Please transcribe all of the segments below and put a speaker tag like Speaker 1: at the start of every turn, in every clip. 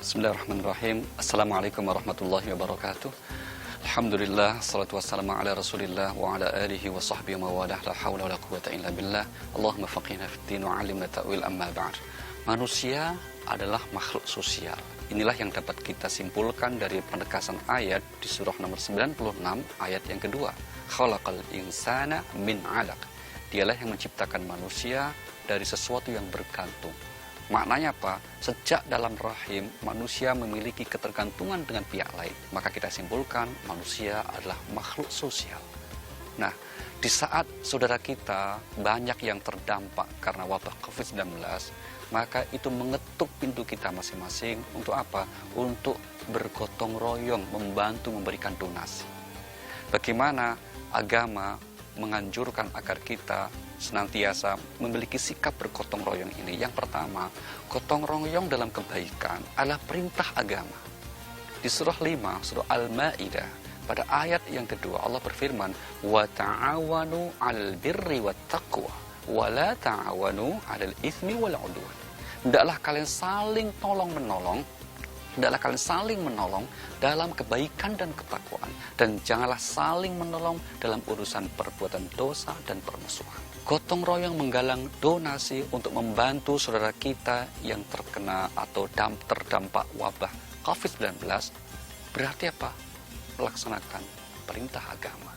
Speaker 1: Bismillahirrahmanirrahim. Assalamualaikum warahmatullahi wabarakatuh. Alhamdulillah, salatu wassalamu ala rasulillah wa ala alihi wa sahbihi wa mawalah. La hawla wa la quwata illa billah. Allahumma faqihna fiddin wa alimna ta'wil amma ba'd. Manusia adalah makhluk sosial. Inilah yang dapat kita simpulkan dari penegasan ayat di surah nomor 96 ayat yang kedua. Khalaqal insana min 'alaq. Dialah yang menciptakan manusia dari sesuatu yang bergantung. Maknanya apa? Sejak dalam rahim, manusia memiliki ketergantungan dengan pihak lain. Maka kita simpulkan, manusia adalah makhluk sosial. Nah, di saat saudara kita banyak yang terdampak karena wabah COVID-19, maka itu mengetuk pintu kita masing-masing untuk apa? Untuk bergotong royong, membantu memberikan donasi. Bagaimana agama menganjurkan agar kita senantiasa memiliki sikap bergotong royong ini? Yang pertama, gotong royong dalam kebaikan adalah perintah agama. Di surah 5, surah Al-Ma'idah, pada ayat yang kedua Allah berfirman, "Wa ta'awanu 'alal birri wat taqwa, wa la ta'awanu 'alal itsmi wal 'udwan." Hendaklah kalian saling tolong-menolong, hendaklah kalian saling menolong dalam kebaikan dan ketakwaan, dan janganlah saling menolong dalam urusan perbuatan dosa dan permusuhan. Gotong royong menggalang donasi untuk membantu saudara kita yang terkena atau terdampak wabah COVID-19 berarti apa? Melaksanakan perintah agama.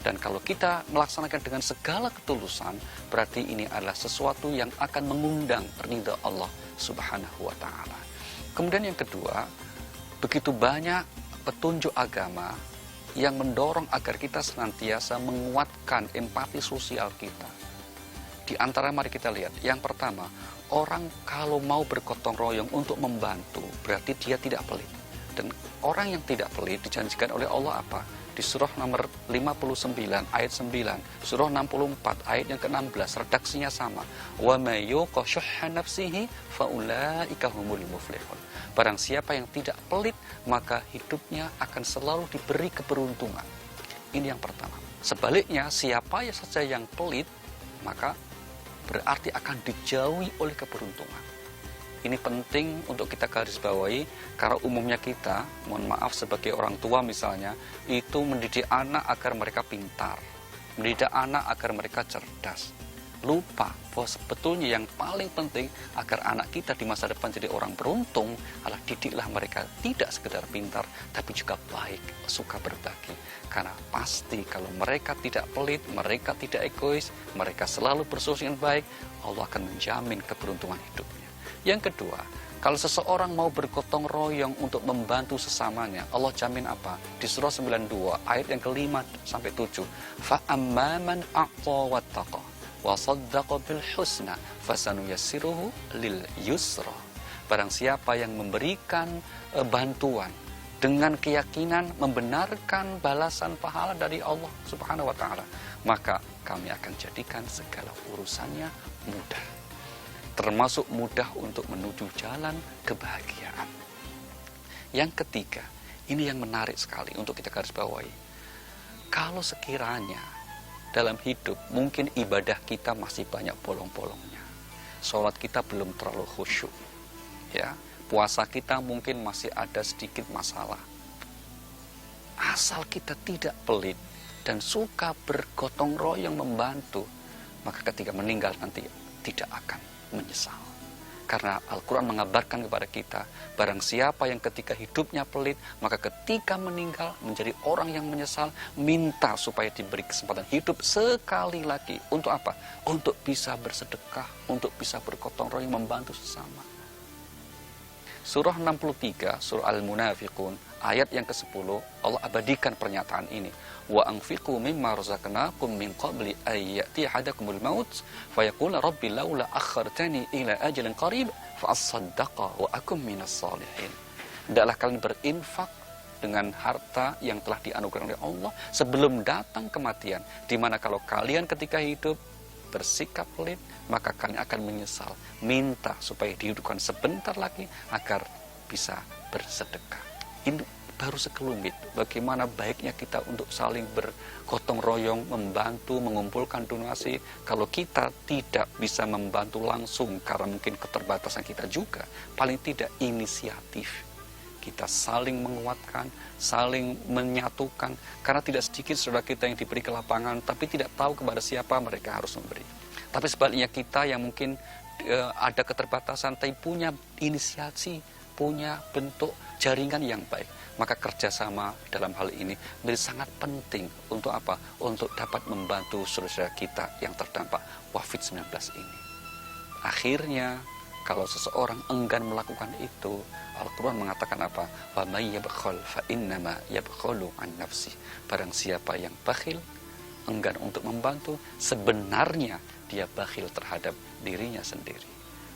Speaker 1: Dan kalau kita melaksanakan dengan segala ketulusan, berarti ini adalah sesuatu yang akan mengundang ridha Allah Subhanahu wa ta'ala. Kemudian yang kedua, begitu banyak petunjuk agama yang mendorong agar kita senantiasa menguatkan empati sosial kita. Di antara mari kita lihat, yang pertama, orang kalau mau bergotong royong untuk membantu, berarti dia tidak pelit. Dan orang yang tidak pelit dijanjikan oleh Allah apa? Di surah nomor 59 ayat 9, surah 64 ayat yang ke-16, redaksinya sama. Wa may yuqa syuhha nafsihi fa ulaika humul muflihun. Barang siapa yang tidak pelit, maka hidupnya akan selalu diberi keberuntungan. Ini yang pertama. Sebaliknya, siapa saja yang pelit, maka berarti akan dijauhi oleh keberuntungan. Ini penting untuk kita garis bawahi, karena umumnya kita, mohon maaf sebagai orang tua misalnya, itu mendidik anak agar mereka pintar, mendidik anak agar mereka cerdas. Lupa bahwa sebetulnya yang paling penting agar anak kita di masa depan jadi orang beruntung adalah didiklah mereka tidak sekedar pintar, tapi juga baik, suka berbagi. Karena pasti kalau mereka tidak pelit, mereka tidak egois, mereka selalu bersosial yang baik, Allah akan menjamin keberuntungan hidupnya. Yang kedua, kalau seseorang mau bergotong royong untuk membantu sesamanya, Allah jamin apa? Di surah 92 ayat yang ke-5 sampai 7. Fa amman a'ta wattaqa wa saddaqa bil husna fasanuyassiruhu lil yusra. Barang siapa yang memberikan bantuan dengan keyakinan membenarkan balasan pahala dari Allah Subhanahu wa taala, maka kami akan jadikan segala urusannya mudah. Termasuk mudah untuk menuju jalan kebahagiaan. Yang ketiga, ini yang menarik sekali untuk kita garis bawahi. Kalau sekiranya dalam hidup mungkin ibadah kita masih banyak bolong-bolongnya, sholat kita belum terlalu khusyuk, ya, puasa kita mungkin masih ada sedikit masalah. Asal kita tidak pelit dan suka bergotong royong membantu, maka ketika meninggal nanti tidak akan menyesal. Karena Al-Quran mengabarkan kepada kita, barang siapa yang ketika hidupnya pelit, maka ketika meninggal menjadi orang yang menyesal. Minta supaya diberi kesempatan hidup sekali lagi. Untuk apa? Untuk bisa bersedekah, untuk bisa bergotong royong membantu sesama. Surah 63, surah Al-Munafiqun, ayat yang ke-10, Allah abadikan pernyataan ini. Wa anfiqu mimma razaqnakum min qabli ay ya'ti ahadakumul maut fayaqula rabbi laula akhartani ila ajalin qarib fa asaddaqa wa akum minas salihin. Hendaklah kalian berinfak dengan harta yang telah dianugerahkan oleh Allah sebelum datang kematian, di mana kalau kalian ketika hidup bersikap pelit, maka kalian akan menyesal. Minta supaya dihidupkan sebentar lagi agar bisa bersedekah. Ini baru sekelumit. Bagaimana baiknya kita untuk saling bergotong royong, membantu, mengumpulkan donasi. Kalau kita tidak bisa membantu langsung karena mungkin keterbatasan kita juga, paling tidak inisiatif. Kita saling menguatkan, saling menyatukan. Karena tidak sedikit saudara kita yang diberi ke lapangan, tapi tidak tahu kepada siapa mereka harus memberi. Tapi sebaliknya kita yang mungkin ada keterbatasan, tapi punya inisiasi, punya bentuk jaringan yang baik. Maka kerjasama dalam hal ini menjadi sangat penting untuk apa? Untuk dapat membantu saudara kita yang terdampak COVID-19 ini. Akhirnya, kalau seseorang enggan melakukan itu, Al-Quran mengatakan apa? Wa may yabkhal fa innama yabkhalu an nafsi. Barang siapa yang bakhil, enggan untuk membantu, sebenarnya dia bakhil terhadap dirinya sendiri.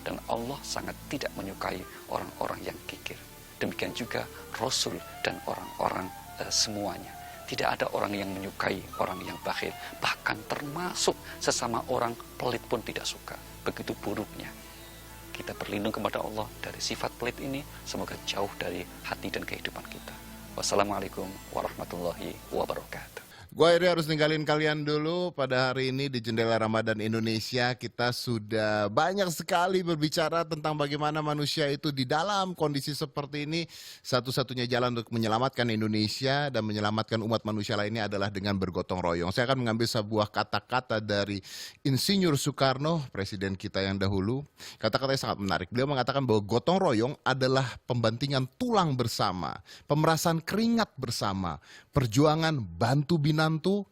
Speaker 1: Dan Allah sangat tidak menyukai orang-orang yang kikir. Demikian juga Rasul dan orang-orang semuanya. Tidak ada orang yang menyukai orang yang bakhil. Bahkan termasuk sesama orang pelit pun tidak suka. Begitu buruknya. Kita berlindung kepada Allah dari sifat pelit ini. Semoga jauh dari hati dan kehidupan kita. Wassalamualaikum warahmatullahi wabarakatuh.
Speaker 2: Gua akhirnya harus ninggalin kalian dulu pada hari ini di Jendela Ramadan Indonesia. Kita sudah banyak sekali berbicara tentang bagaimana manusia itu di dalam kondisi seperti ini. Satu-satunya jalan untuk menyelamatkan Indonesia dan menyelamatkan umat manusia lainnya adalah dengan bergotong royong. Saya akan mengambil sebuah kata-kata dari Insinyur Soekarno, presiden kita yang dahulu. Kata-katanya sangat menarik. Beliau mengatakan bahwa gotong royong adalah pembantingan tulang bersama, pemerasan keringat bersama, perjuangan bantu binantu,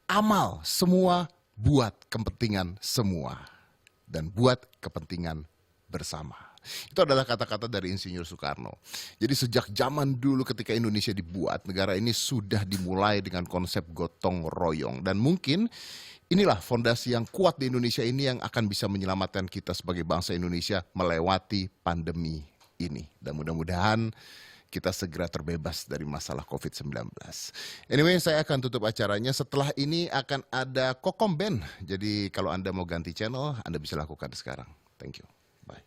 Speaker 2: amal semua buat kepentingan semua dan buat kepentingan bersama. Itu adalah kata-kata dari Insinyur Soekarno. Jadi sejak zaman dulu ketika Indonesia dibuat, negara ini sudah dimulai dengan konsep gotong royong. Dan mungkin inilah fondasi yang kuat di Indonesia ini yang akan bisa menyelamatkan kita sebagai bangsa Indonesia melewati pandemi ini. Dan mudah-mudahan kita segera terbebas dari masalah COVID-19. Anyway, saya akan tutup acaranya. Setelah ini akan ada Kokom Band. Jadi kalau Anda mau ganti channel, Anda bisa lakukan sekarang. Thank you. Bye.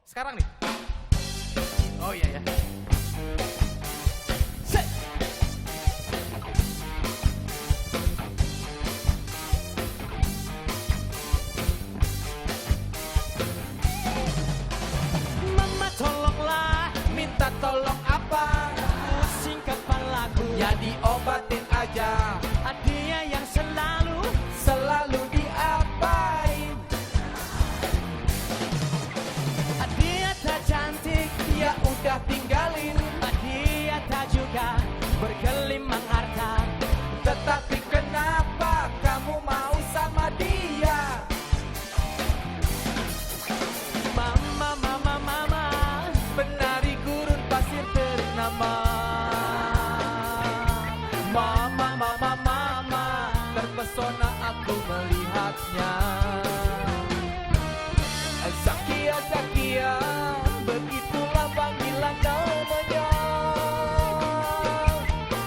Speaker 3: Sekarang nih. Oh iya ya. Mama tolonglah, minta tolong apa? Pusing kepalaku, ya diobatin aja. Dia yang selalu diapain? Dia tak cantik, ya udah tinggalin. Dia tak juga bergelimang harta. Tetapi kenapa kamu mau sama dia? Mama, penari gurun pasir ternama. Mama, terpesona aku melihatnya. Zakia, begitulah panggilan namanya.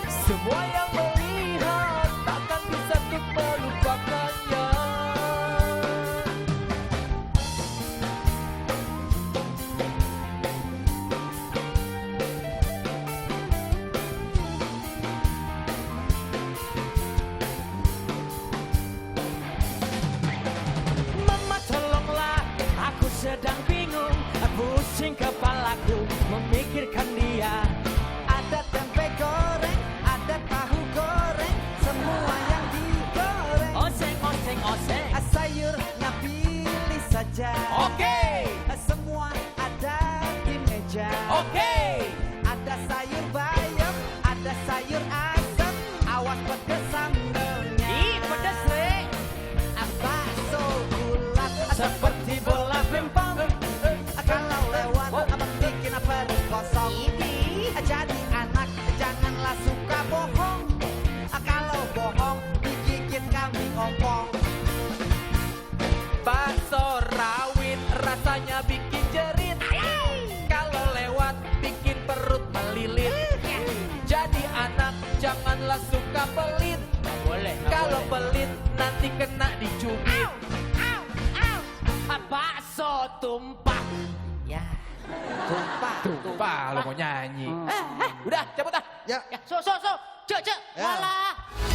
Speaker 3: Semua yang melihat takkan bisa untuk melupakannya. Mama tolonglah, aku sedang bingung, pusing kepalaku memikirkan dia. Ada tempe goreng, ada tahu goreng, semua yang digoreng. Oseng. Sayurnya pilih saja. Oke. Semua ada di meja. Oke. Ada sayur bayam, ada sayur asam, awas pedes sambelnya. Ih, pedes re. Bakso bulat seperti bola pingpong. Kalau lewat abang bikin perut kosong. Jadi anak janganlah suka bohong. Kalau bohong digigit kambing ompong. Bakso rawit rasanya bikin jerit. Kalau lewat bikin perut melilit. Jadi anak janganlah suka pelit. Kalau pelit nanti kena dicubit. Bakso tumpah. Ya. Tumpah lo mau nyanyi. Udah cabut ah.
Speaker 4: Ya.
Speaker 5: Ya, so, cek,
Speaker 4: Ya.
Speaker 5: malah